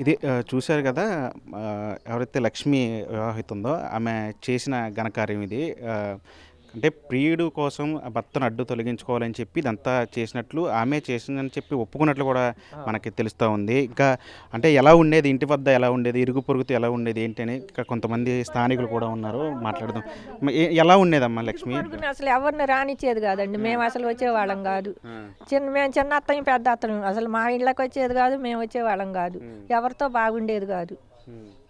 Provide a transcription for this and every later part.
ఇది చూసారు కదా! ఎవరైతే లక్ష్మి వివాహిత ఉందో ఆమె చేసిన ఘనకార్యం ఇది. అంటే ప్రియుడు కోసం ఆ భర్తను అడ్డు తొలగించుకోవాలని చెప్పి ఇదంతా చేసినట్లు ఆమె చేసిందని చెప్పి ఒప్పుకున్నట్లు కూడా మనకి తెలుస్తా ఉంది. ఇంకా అంటే ఎలా ఉండేది? ఇంటి వద్ద ఎలా ఉండేది? ఇరుగు పొరుగుతో ఎలా ఉండేది? ఏంటి అని ఇక్కడ కొంతమంది స్థానికులు కూడా ఉన్నారు. మాట్లాడదాం. ఎలా ఉండేదమ్మా లక్ష్మి? పొరుగున అసలు ఎవరిని రానిచ్చేది కాదండి. మేము అసలు వచ్చేవాళ్ళం కాదు. మేము చిన్న అత్తయ్య పెద్ద అత్తయ్య అసలు మా ఇళ్ళకి వచ్చేది కాదు. మేము వచ్చేవాళ్ళం కాదు. ఎవరితో బాగుండేది కాదు.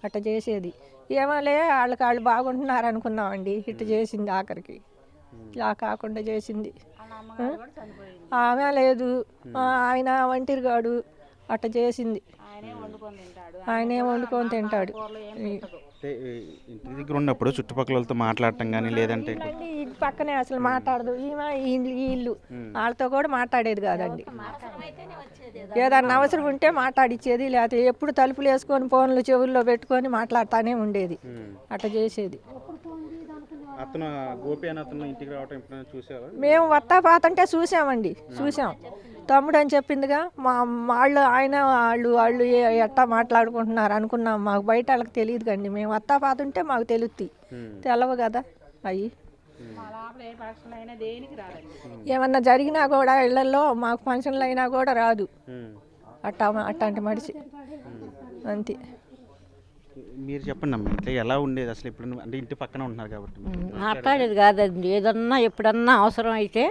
అట్ట చేసేది. ఏమోలే వాళ్ళు బాగుంటున్నారు అనుకున్నామండి. ఇట్ట చేసింది ఆఖరికి. ఇలా కాకుండా చేసింది. ఆమె లేదు, ఆయన ఒంటరిగాడు. అట్ట చేసింది. ఆయనే వండుకొని తింటాడు. అంటే ఇంటి దగ్గర ఉన్నప్పుడు చుట్టుపక్కలతో మాట్లాడటం కానీ లేదంటే ఇంటి పక్కనే అసలు మాట్లాడదు. ఈమె ఈ ఇల్లు వాళ్ళతో కూడా మాట్లాడేది కాదండి. ఏదన్నా అవసరం ఉంటే మాట్లాడిచ్చేది, లేకపోతే ఎప్పుడు తలుపులు వేసుకొని ఫోన్లు చెవుల్లో పెట్టుకొని మాట్లాడుతూనే ఉండేది. అట్ట చేసేది. అతను గోపి అని అతను ఇంటికి రావటం ఎప్పుడైనా చూసావా? మేము వత్తా పాతంటే చూసామండి. చూసాం. తమ్ముడు అని చెప్పిందిగా వాళ్ళు ఎట్టా మాట్లాడుకుంటున్నారు అనుకున్నాం. మాకు బయట వాళ్ళకి తెలియదు కండి. మేము వత్తా పాతుంటే మాకు తెలుస్తాయి. తెలవు కదా అవి. ఏమన్నా జరిగినా కూడా ఇళ్లలో మాకు ఫంక్షన్లు అయినా కూడా రాదు. అట్లాంటి మనిషి అంతే. మీరు చెప్పండి అమ్మ, ఇట్లా ఎలా ఉండేది అసలు? ఇప్పుడు అంటే ఇంటి పక్కన ఉంటున్నారు కాబట్టి మాట్లాడేది కాదండి. ఏదన్నా ఎప్పుడన్నా అవసరం అయితే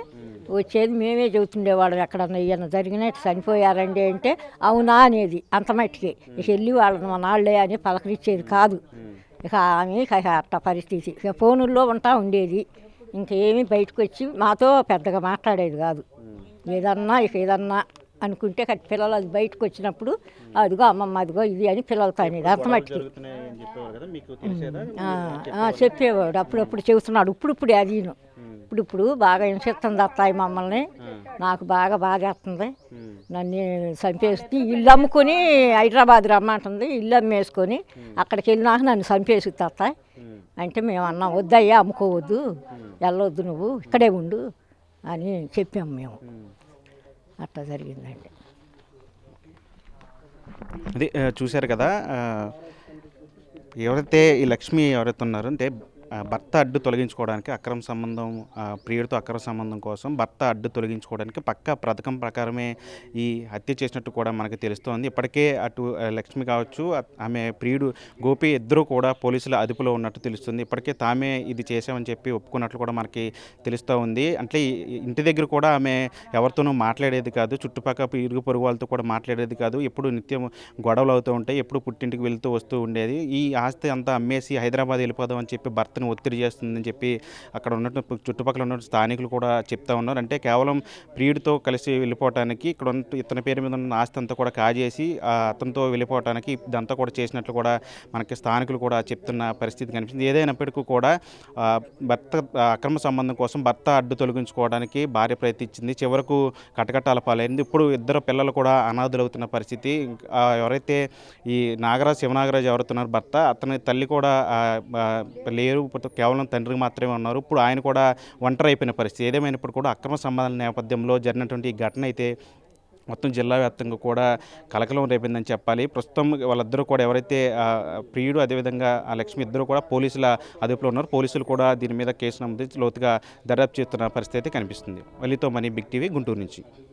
వచ్చేది. మేమే చెబుతుండేవాళ్ళం. ఎక్కడన్నా ఏమన్నా జరిగినా చనిపోయారండి అంటే అవునా అనేది అంత మట్టికి. ఇక వెళ్ళి వాళ్ళని మా నాళ్ళే అని పలకరించేది కాదు. ఇక ఆమె అట్ట పరిస్థితి. ఇక ఫోనుల్లో ఉండేది. ఇంకేమీ బయటకు వచ్చి మాతో పెద్దగా మాట్లాడేది కాదు. ఏదన్నా అనుకుంటే పిల్లలు అది బయటకు వచ్చినప్పుడు అదిగో అమ్మమ్మ అదిగో ఇది అని పిల్లలతో అనేది అంత మట్టికి చెప్పేవాడు. అప్పుడప్పుడు చెబుతున్నాడు. ఇప్పుడు అదీను ఇప్పుడు బాగా హింసిస్తుంది అత్తాయి మమ్మల్ని. నాకు బాగా బాధేస్తుంది. నన్ను చంపేసి ఇల్లు అమ్ముకొని హైదరాబాద్ రమ్మంటుంది. ఇల్లు అమ్మేసుకొని అక్కడికి వెళ్ళినాక నన్ను చంపేసి అత్తాయి అంటే మేము అన్నాం వద్దయ్యా అమ్ముకోవద్దు, వెళ్ళొద్దు, నువ్వు ఇక్కడే ఉండు అని చెప్పాము మేము. అట్లా జరిగిందండి. అది చూశారు కదా! ఎవరైతే ఈ లక్ష్మి ఎవరైతే ఉన్నారో అంటే భర్త అడ్డు తొలగించుకోవడానికి అక్రమ సంబంధం, ప్రియుడితో అక్రమ సంబంధం కోసం భర్త అడ్డు తొలగించుకోవడానికి పక్కా పథకం ప్రకారమే ఈ హత్య చేసినట్టు కూడా మనకు తెలుస్తోంది. ఇప్పటికే అటు లక్ష్మి కావచ్చు, ఆమె ప్రియుడు గోపి ఇద్దరు కూడా పోలీసుల అదుపులో ఉన్నట్టు తెలుస్తుంది. ఇప్పటికే తామే ఇది చేసామని చెప్పి ఒప్పుకున్నట్లు కూడా మనకి తెలుస్తూ ఉంది. అంటే ఇంటి దగ్గర కూడా ఆమె ఎవరితోనూ మాట్లాడేది కాదు. చుట్టుపక్కల ఇరుగు పొరుగు వాళ్ళతో కూడా మాట్లాడేది కాదు. ఎప్పుడు నిత్యం గొడవలు అవుతూ ఉంటాయి. ఎప్పుడు పుట్టింటికి వెళ్తూ వస్తూ ఉండేది. ఈ ఆస్తి అంతా అమ్మేసి హైదరాబాద్ వెళ్ళిపోదాం అని చెప్పి భర్తను ఒత్తిడి చేస్తుందని చెప్పి అక్కడ ఉన్నట్టు చుట్టుపక్కల ఉన్న స్థానికులు కూడా చెప్తా ఉన్నారు. అంటే కేవలం ప్రియుడితో కలిసి వెళ్ళిపోవటానికి ఇక్కడ ఇతని పేరు మీద ఉన్న ఆస్తి అంతా కూడా కాజేసి అతనితో వెళ్ళిపోవటానికి ఇదంతా కూడా చేసినట్లు కూడా మనకి స్థానికులు కూడా చెప్తున్న పరిస్థితి కనిపిస్తుంది. ఏదైనప్పటికీ కూడా భర్త అక్రమ సంబంధం కోసం భర్త అడ్డు తొలగించుకోవడానికి భార్య ప్రయత్నించింది. చివరకు కటకటాల పాలైంది. ఇప్పుడు ఇద్దరు పిల్లలు కూడా అనాథులవుతున్న పరిస్థితి. ఎవరైతే ఈ శివనాగరాజు ఎవరుతున్నారో భర్త, అతని తల్లి కూడా లేరు. కేవలం తండ్రికి మాత్రమే ఉన్నారు. ఇప్పుడు ఆయన కూడా ఒంటరి అయిపోయిన పరిస్థితి. ఏదేమైనప్పుడు కూడా అక్రమ సంబంధాల నేపథ్యంలో జరిగినటువంటి ఈ ఘటన అయితే మొత్తం జిల్లా వ్యాప్తంగా కూడా కలకలం రేపిందని చెప్పాలి. ప్రస్తుతం వాళ్ళిద్దరూ కూడా ఎవరైతే ప్రియుడు అదేవిధంగా ఆ లక్ష్మి ఇద్దరు కూడా పోలీసుల అదుపులో ఉన్నారు. పోలీసులు కూడా దీని మీద కేసు నమోదు లోతుగా దర్యాప్తు చేస్తున్న పరిస్థితి అయితే కనిపిస్తుంది. వల్లితో మనీ, బిగ్ టీవీ, గుంటూరు నుంచి.